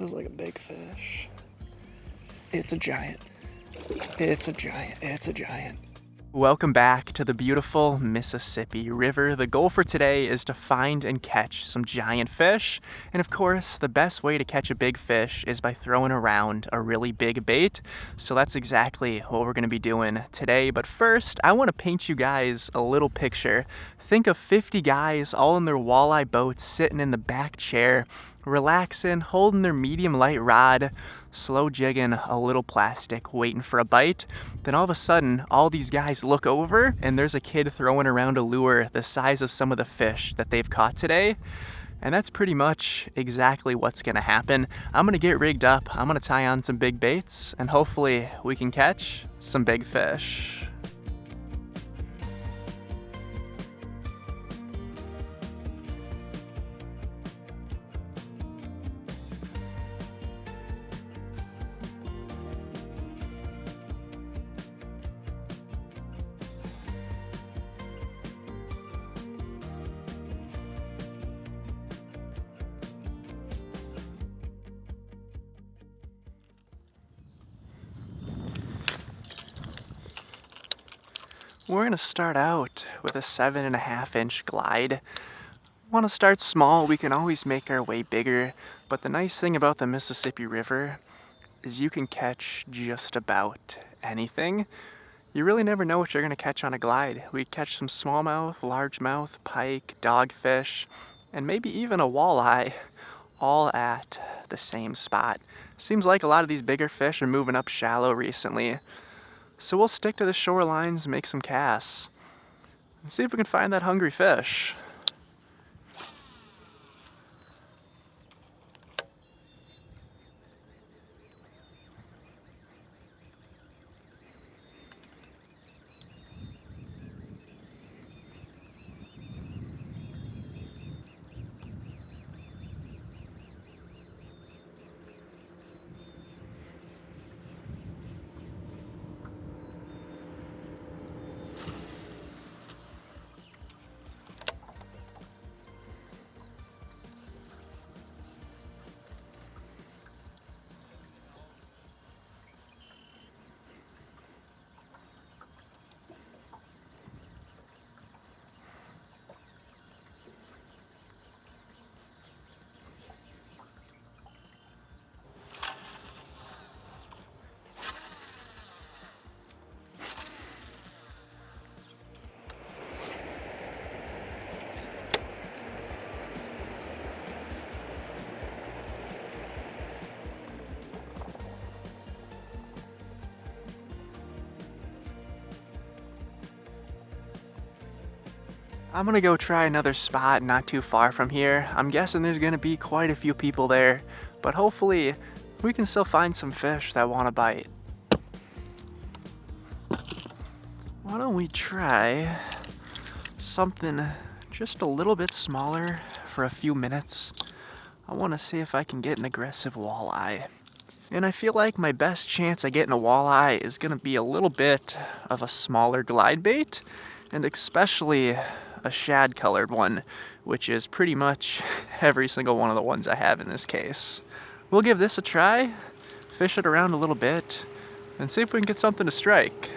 Feels like a big fish. It's a giant. It's a giant. It's a giant. Welcome back to the beautiful Mississippi River. The goal for today is to find and catch some giant fish. And of course, the best way to catch a big fish is by throwing around a really big bait. So that's exactly what we're going to be doing today. But first, I want to paint you guys a little picture. Think of 50 guys all in their walleye boats sitting in the back chair, relaxing, holding their medium light rod, slow jigging a little plastic, waiting for a bite. Then all of a sudden, all these guys look over and there's a kid throwing around a lure the size of some of the fish that they've caught today. And that's pretty much exactly what's gonna happen. I'm gonna get rigged up, I'm gonna tie on some big baits, and hopefully we can catch some big fish. We're going to start out with a 7.5-inch glide. Want to start small, we can always make our way bigger, but the nice thing about the Mississippi River is you can catch just about anything. You really never know what you're going to catch on a glide. We catch some smallmouth, largemouth, pike, dogfish, and maybe even a walleye, all at the same spot. Seems like a lot of these bigger fish are moving up shallow recently. So we'll stick to the shorelines, make some casts, and see if we can find that hungry fish. I'm gonna go try another spot not too far from here. I'm guessing there's gonna be quite a few people there, but hopefully we can still find some fish that want to bite. Why don't we try something just a little bit smaller for a few minutes? I want to see if I can get an aggressive walleye. And I feel like my best chance at getting a walleye is going to be a little bit of a smaller glide bait, and especially a shad colored one, which is pretty much every single one of the ones I have in this case. We'll give this a try, fish it around a little bit, and see if we can get something to strike.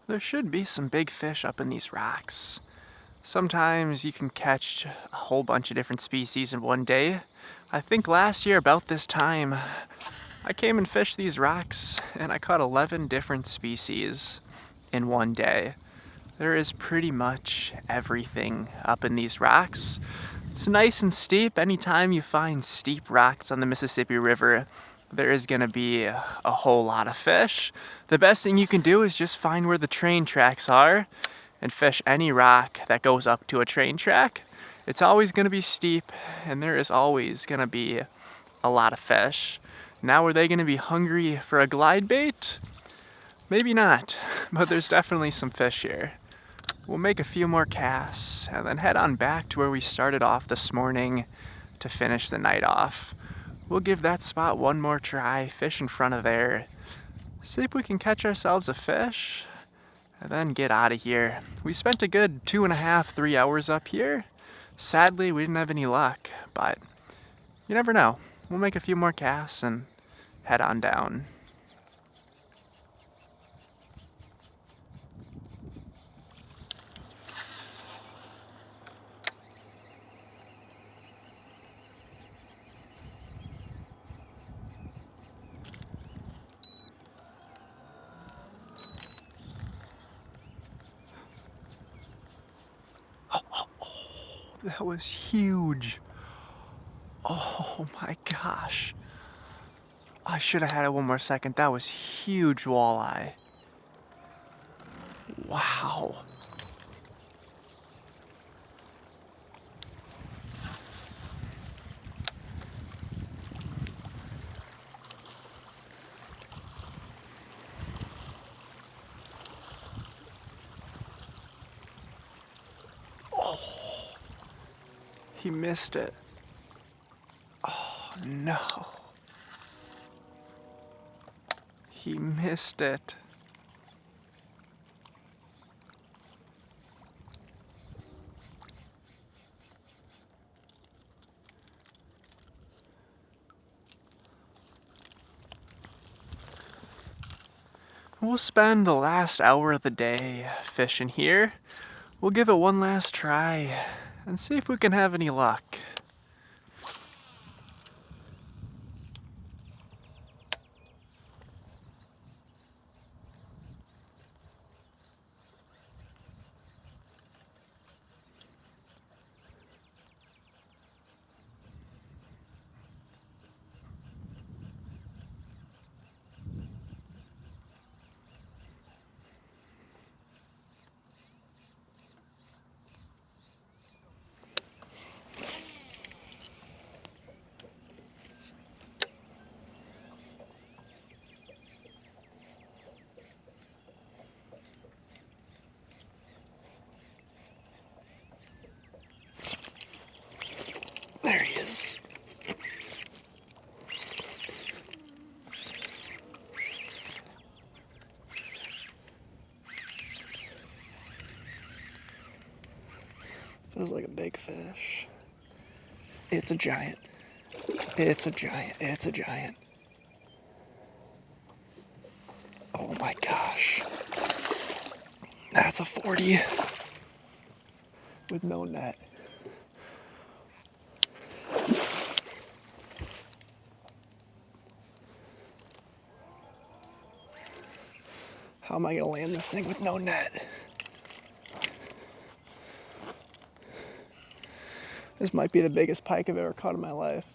There should be some big fish up in these rocks. Sometimes you can catch a whole bunch of different species in one day. I think last year about this time, I came and fished these rocks and I caught 11 different species in one day. There is pretty much everything up in these rocks. It's nice and steep. Anytime you find steep rocks on the Mississippi River, there is going to be a whole lot of fish. The best thing you can do is just find where the train tracks are and fish any rock that goes up to a train track. It's always going to be steep and there is always going to be a lot of fish. Now, are they going to be hungry for a glide bait? Maybe not, but there's definitely some fish here. We'll make a few more casts and then head on back to where we started off this morning to finish the night off. We'll give that spot one more try, fish in front of there, see if we can catch ourselves a fish, and then get out of here. We spent a good 2.5, 3 hours up here. Sadly, we didn't have any luck, but you never know. We'll make a few more casts and head on down. That was huge. Oh my gosh. I should have had it one more second. That was huge walleye. Wow. He missed it. Oh no. He missed it. We'll spend the last hour of the day fishing here. We'll give it one last try and see if we can have any luck. There he is. Feels like a big fish. It's a giant. It's a giant. It's a giant. Oh my gosh. That's a 40 with no net. How am I gonna land this thing with no net? This might be the biggest pike I've ever caught in my life.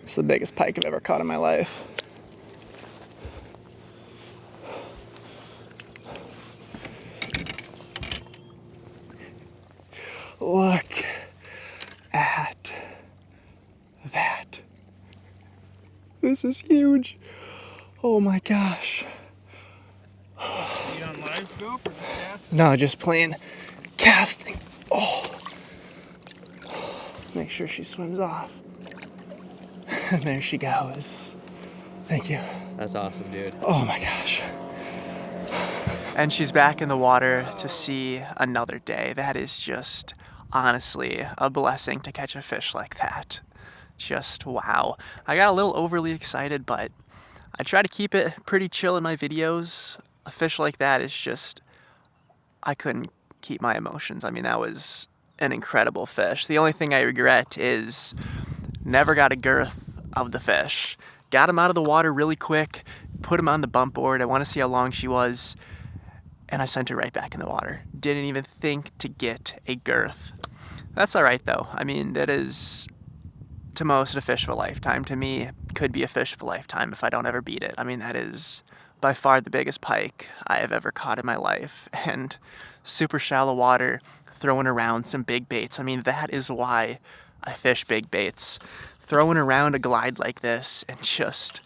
It's the biggest pike I've ever caught in my life. Look at that. This is huge. Oh my gosh. Are you on live scope or just casting? No, just plain casting. Oh. Make sure she swims off. And there she goes. Thank you. That's awesome, dude. Oh my gosh. and she's back in the water to see another day. That is just honestly a blessing to catch a fish like that. Just wow. I got a little overly excited, but I try to keep it pretty chill in my videos. A fish like that is just, I couldn't keep my emotions. I mean, that was an incredible fish. The only thing I regret is never got a girth of the fish. Got him out of the water really quick, put him on the bump board. I want to see how long she was, and I sent her right back in the water. Didn't even think to get a girth. That's all right though. I mean, that is to most a fish of a lifetime. To me, could be a fish of a lifetime if I don't ever beat it. I mean, that is by far the biggest pike I have ever caught in my life, and super shallow water, throwing around some big baits. I mean, that is why I fish big baits. Throwing around a glide like this and just,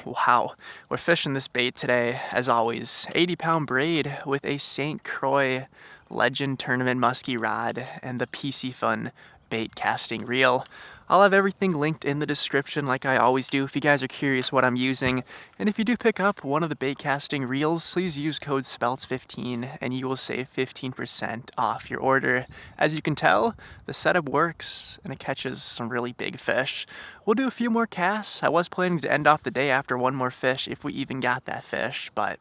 wow. We're fishing this bait today, as always, 80-pound braid with a St. Croix Legend Tournament muskie rod and the PC Fun bait casting reel. I'll have everything linked in the description like I always do if you guys are curious what I'm using. And if you do pick up one of the bait casting reels, please use code SPELTS15 and you will save 15% off your order. As you can tell, the setup works and it catches some really big fish. We'll do a few more casts. I was planning to end off the day after one more fish if we even got that fish, but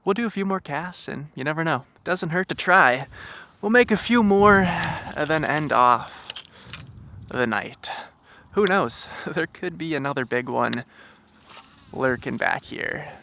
we'll do a few more casts and you never know. Doesn't hurt to try. We'll make a few more and then end off the night. Who knows? There could be another big one lurking back here.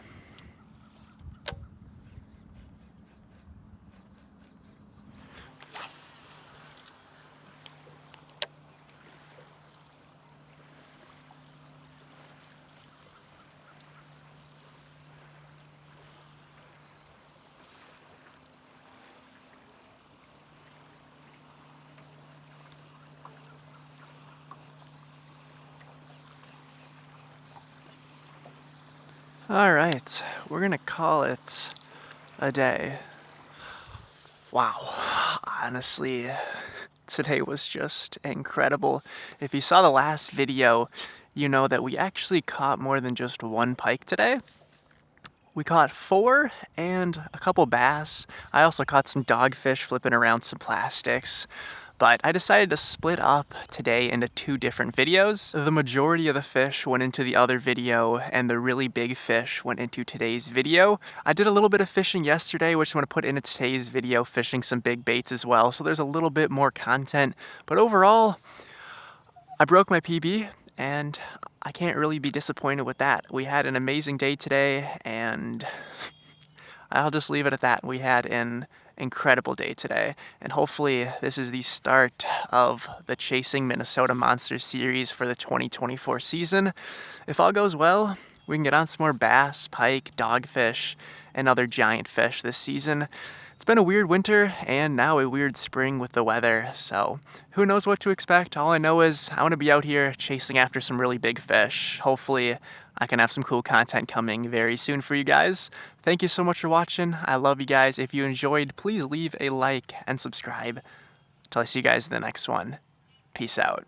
Alright, we're gonna call it a day. Wow, honestly, today was just incredible. If you saw the last video, you know that we actually caught more than just one pike today. We caught 4 and a couple bass. I also caught some dogfish flipping around some plastics. But I decided to split up today into 2 different videos. The majority of the fish went into the other video, and the really big fish went into today's video. I did a little bit of fishing yesterday, which I'm going to put into today's video, fishing some big baits as well, so there's a little bit more content. But overall, I broke my PB, and I can't really be disappointed with that. We had an amazing day today, and I'll just leave it at that. We had an incredible day today, and hopefully this is the start of the Chasing Minnesota Monsters series for the 2024 season. If all goes well, we can get on some more bass, pike, dogfish, and other giant fish this season. It's been a weird winter and now a weird spring with the weather, so who knows what to expect. All I know is I want to be out here chasing after some really big fish. Hopefully I can have some cool content coming very soon for you guys. Thank you so much for watching. I love you guys. If you enjoyed, please leave a like and subscribe. Till I see you guys in the next one. Peace out.